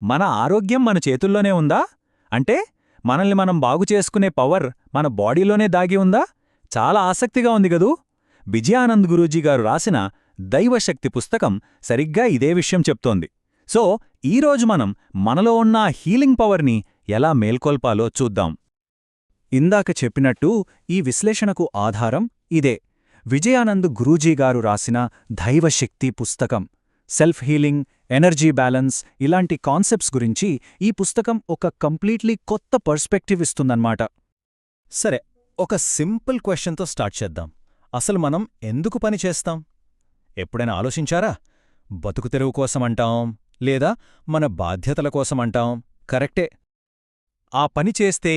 మన ఆరోగ్యం మన చేతుల్లోనే ఉందా? అంటే మనల్ని మనం బాగు చేసుకునే పవర్ మన బాడీలోనే దాగి ఉందా? చాలా ఆసక్తిగా ఉంది గదూ! విజయానంద్ గురూజీ గారు రాసిన దైవశక్తి పుస్తకం సరిగ్గా ఇదే విషయం చెప్తోంది. సో, ఈరోజు మనం మనలో ఉన్న హీలింగ్ పవర్ని ఎలా మేల్కొల్పాలో చూద్దాం. ఇందాక చెప్పినట్టు ఈ విశ్లేషణకు ఆధారం ఇదే విజయానంద్ గురూజీగారు రాసిన దైవశక్తి పుస్తకం. సెల్ఫ్ హీలింగ్, ఎనర్జీ బ్యాలెన్స్ ఇలాంటి కాన్సెప్ట్స్ గురించి ఈ పుస్తకం ఒక కంప్లీట్లీ కొత్త పర్స్పెక్టివ్ ఇస్తుందన్నమాట. సరే, ఒక సింపుల్ క్వశ్చన్తో స్టార్ట్ చేద్దాం. అసలు మనం ఎందుకు పని చేస్తాం? ఎప్పుడైనా ఆలోచించారా? బతుకు తెరువు కోసమంటాం, లేదా మన బాధ్యతల కోసమంటాం. కరెక్టే. ఆ పని చేస్తే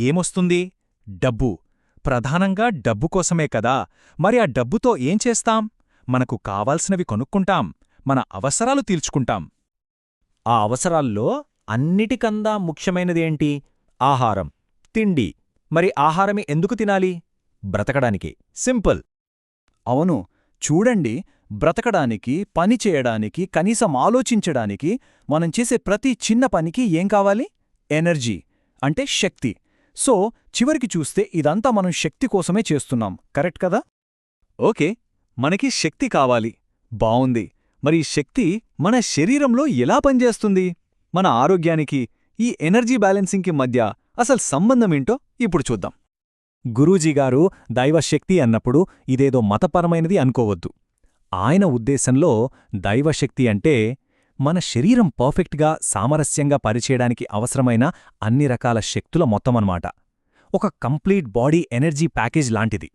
ఏమొస్తుంది? డబ్బు. ప్రధానంగా డబ్బు కోసమే కదా. మరి ఆ డబ్బుతో ఏం చేస్తాం? మనకు కావాల్సినవి కొనుక్కుంటాం, మన అవసరాలు తీర్చుకుంటాం. ఆ అవసరాల్లో అన్నిటికన్నా ముఖ్యమైనదేంటి? ఆహారం, తిండి. మరి ఆహారమే ఎందుకు తినాలి? బ్రతకడానికి. సింపుల్. అవును, చూడండి, బ్రతకడానికి, పని చేయడానికి, కనీసం ఆలోచించడానికి మనం చేసే ప్రతి చిన్న పనికి ఏం కావాలి? ఎనర్జీ, అంటే శక్తి. సో, చివరికి చూస్తే ఇదంతా మనం శక్తి కోసమే చేస్తున్నాం. కరెక్ట్ కదా? ఓకే, మనకి శక్తి కావాలి. బావుంది. మరి ఈ శక్తి మన శరీరంలో ఎలా పనిచేస్తుంది? మన ఆరోగ్యానికి, ఈ ఎనర్జీ బ్యాలెన్సింగ్కి మధ్య అసలు సంబంధమేంటో ఇప్పుడు చూద్దాం. గురూజీగారు దైవశక్తి అన్నప్పుడు ఇదేదో మతపరమైనది అనుకోవద్దు. ఆయన ఉద్దేశంలో దైవశక్తి అంటే మన శరీరం పర్ఫెక్ట్గా, సామరస్యంగా పనిచేయడానికి అవసరమైన అన్ని రకాల శక్తుల మొత్తమన్నమాట. ఒక కంప్లీట్ బాడీ ఎనర్జీ ప్యాకేజ్ లాంటిది.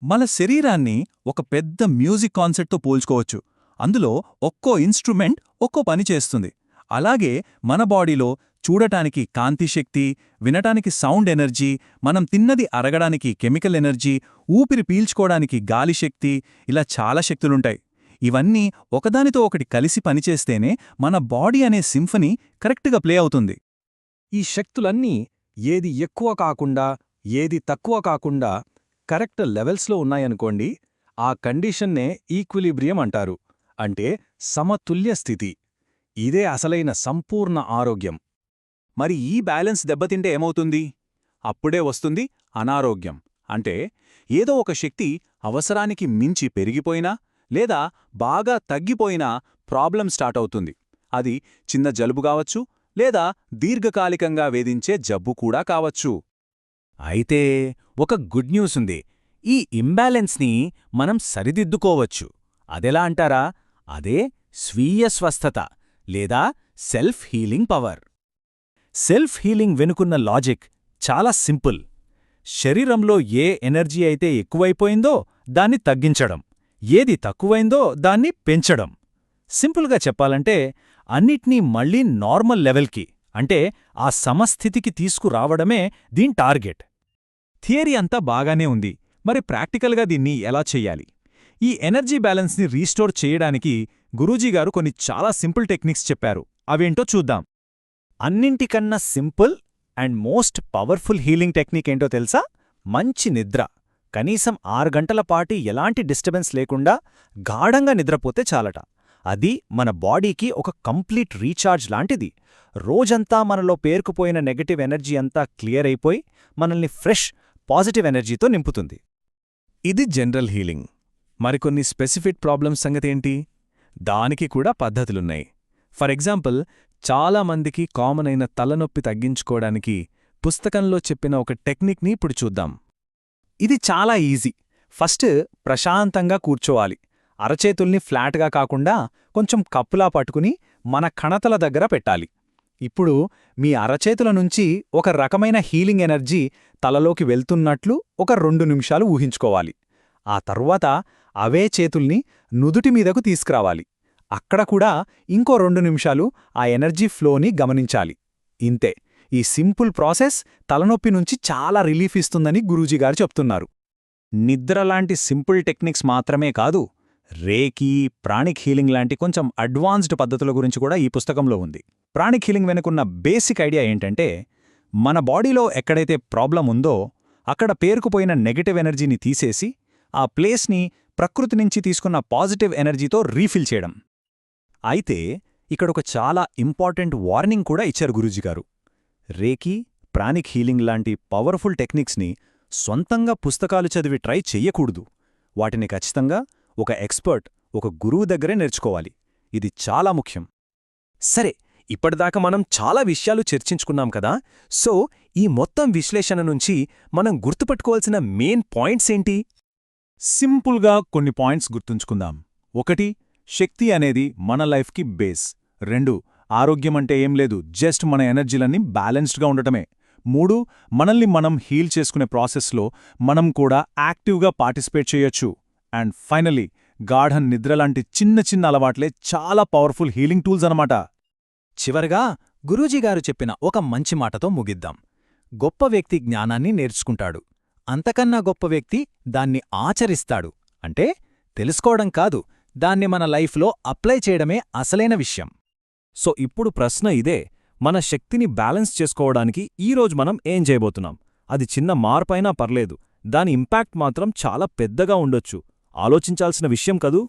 మన శరీరాన్ని ఒక పెద్ద మ్యూజిక్ కాన్సర్ట్తో పోల్చుకోవచ్చు. అందులో ఒక్కో ఇన్స్ట్రుమెంట్ ఒక్కో పని చేస్తుంది. అలాగే మన బాడీలో చూడటానికి కాంతిశక్తి, వినటానికి సౌండ్ ఎనర్జీ, మనం తిన్నది అరగడానికి కెమికల్ ఎనర్జీ, ఊపిరి పీల్చుకోవడానికి గాలి శక్తి, ఇలా చాలా శక్తులుంటాయి. ఇవన్నీ ఒకదానితో ఒకటి కలిసి పనిచేస్తేనే మన బాడీ అనే సింఫనీ కరెక్ట్గా ప్లే అవుతుంది. ఈ శక్తులన్నీ ఏది ఎక్కువ కాకుండా, ఏది తక్కువ కాకుండా కరెక్ట్ లెవెల్స్లో ఉన్నాయనుకోండి, ఆ కండిషన్నే ఈక్విలిబ్రియం అంటారు. అంటే సమతుల్య స్థితి. ఇదే అసలైన సంపూర్ణ ఆరోగ్యం. మరి ఈ బ్యాలెన్స్ దెబ్బతింటే ఏమవుతుంది? అప్పుడే వస్తుంది అనారోగ్యం. అంటే ఏదో ఒక శక్తి అవసరానికి మించి పెరిగిపోయినా, లేదా బాగా తగ్గిపోయినా ప్రాబ్లం స్టార్ట్ అవుతుంది. అది చిన్న జలుబు కావచ్చు, లేదా దీర్ఘకాలికంగా వేధించే జబ్బు కూడా కావచ్చు. అయితే ఒక గుడ్ న్యూస్ ఉంది. ఈ ఇంబ్యాలెన్స్ని మనం సరిదిద్దుకోవచ్చు. అదెలా అంటారా? అదే స్వీయ స్వస్థత, లేదా self healing power. Self healing వెనుకున్న లాజిక్ చాలా సింపుల్. శరీరంలో ఏ ఎనర్జీ అయితే ఎక్కువైపోయిందో దాన్ని తగ్గించడం, ఏది తక్కువైందో దాన్ని పెంచడం. సింపుల్గా చెప్పాలంటే అన్నిట్నీ మళ్లీ నార్మల్ లెవెల్కి, అంటే ఆ సమస్థితికి తీసుకురావడమే దీని టార్గెట్. థియరీ అంతా బాగానే ఉంది. మరి ప్రాక్టికల్గా దీన్ని ఎలా చెయ్యాలి? ఈ ఎనర్జీ బ్యాలెన్స్ని రీస్టోర్ చేయడానికి గురూజీగారు కొన్ని చాలా సింపుల్ టెక్నిక్స్ చెప్పారు. అవేంటో చూద్దాం. అన్నింటికన్నా simple and most powerful healing technique ఏంటో తెలుసా? మంచి నిద్ర. కనీసం 6 గంటల పాటు ఎలాంటి డిస్టర్బెన్స్ లేకుండా గాఢంగా నిద్రపోతే చాలట. అది మన బాడీకి ఒక కంప్లీట్ రీఛార్జ్ లాంటిది. రోజంతా మనలో పేరుకుపోయిన నెగటివ్ ఎనర్జీ అంతా క్లియర్ అయిపోయి మనల్ని ఫ్రెష్, పాజిటివ్ ఎనర్జీతో నింపుతుంది. ఇది జనరల్ హీలింగ్. మరికొన్ని స్పెసిఫిక్ ప్రాబ్లమ్స్ సంగతేంటి? దానికి కూడా పద్ధతులున్నాయి. ఫర్ ఎగ్జాంపుల్, చాలామందికి కామన్ అయిన తలనొప్పి తగ్గించుకోవడానికి పుస్తకంలో చెప్పిన ఒక టెక్నిక్ని ఇప్పుడు చూద్దాం. ఇది చాలా ఈజీ. ఫస్ట్ ప్రశాంతంగా కూర్చోవాలి. అరచేతుల్ని ఫ్లాట్గా కాకుండా కొంచెం కప్పులా పట్టుకుని మన కణతల దగ్గర పెట్టాలి. ఇప్పుడు మీ అరచేతుల నుంచి ఒక రకమైన హీలింగ్ ఎనర్జీ తలలోకి వెళ్తున్నట్లు ఒక 2 నిమిషాలు ఊహించుకోవాలి. ఆ తరువాత అవే చేతుల్ని నుదుటి మీదకు తీసుకురావాలి. అక్కడ కూడా ఇంకో 2 నిమిషాలు ఆ ఎనర్జీ ఫ్లోని గమనించాలి. ఇంతే. ఈ సింపుల్ ప్రాసెస్ తలనొప్పి నుంచి చాలా రిలీఫ్ ఇస్తుందని గురూజీగారు చెప్తున్నారు. నిద్రలాంటి సింపుల్ టెక్నిక్స్ మాత్రమే కాదు, రేకీ, ప్రాణిక్ హీలింగ్ లాంటి కొంచెం అడ్వాన్స్డ్ పద్ధతుల గురించి కూడా ఈ పుస్తకంలో ఉంది. ప్రాణిక్ హీలింగ్ వెనుకున్న బేసిక్ ఐడియా ఏంటంటే, మన బాడీలో ఎక్కడైతే ప్రాబ్లం ఉందో అక్కడ పేరుకుపోయిన నెగటివ్ ఎనర్జీని తీసేసి ఆ ప్లేస్ని ప్రకృతి నుంచి తీసుకున్న పాజిటివ్ ఎనర్జీతో రీఫిల్ చేయడం. అయితే ఇక్కడొక చాలా ఇంపార్టెంట్ వార్నింగ్ కూడా ఇచ్చారు గురూజీగారు. రేకీ, ప్రాణిక్ హీలింగ్ లాంటి పవర్ఫుల్ టెక్నిక్స్ని సొంతంగా పుస్తకాలు చదివి ట్రై చెయ్యకూడదు. వాటిని ఖచ్చితంగా ఒక ఎక్స్పర్ట్, ఒక గురువు దగ్గరే నేర్చుకోవాలి. ఇది చాలా ముఖ్యం. సరే, ఇప్పటిదాకా మనం చాలా విషయాలు చర్చించుకున్నాం కదా. సో ఈ మొత్తం విశ్లేషణ నుంచి మనం గుర్తుపట్టుకోవాల్సిన మెయిన్ పాయింట్స్ ఏంటి? సింపుల్గా కొన్ని పాయింట్స్ గుర్తుంచుకుందాం. 1. శక్తి అనేది మన లైఫ్కి బేస్. 2. ఆరోగ్యమంటే ఏం లేదు, జస్ట్ మన ఎనర్జీలన్నీ బ్యాలెన్స్డ్గా ఉండటమే. 3. మనల్ని మనం హీల్ చేసుకునే ప్రాసెస్లో మనం కూడా యాక్టివ్గా పార్టిసిపేట్ చేయొచ్చు. అండ్ ఫైనలీ, గాఢ నిద్రలాంటి చిన్న చిన్న అలవాట్లే చాలా పవర్ఫుల్ హీలింగ్ టూల్స్ అనమాట. చివరగా గురూజీగారు చెప్పిన ఒక మంచి మాటతో ముగిద్దాం. గొప్ప వ్యక్తి జ్ఞానాన్ని నేర్చుకుంటాడు, అంతకన్నా గొప్ప వ్యక్తి దాన్ని ఆచరిస్తాడు. అంటే తెలుసుకోవడం కాదు, దాన్ని మన లైఫ్లో అప్లై చేయడమే అసలైన విషయం. సో ఇప్పుడు ప్రశ్న ఇదే: మన శక్తిని బ్యాలెన్స్ చేసుకోవడానికి ఈరోజు మనం ఏం చేయబోతున్నాం? అది చిన్న మార్పైనా పర్లేదు, దాని ఇంపాక్ట్ మాత్రం చాలా పెద్దగా ఉండొచ్చు. ఆలోచించాల్సిన విషయం కదూ?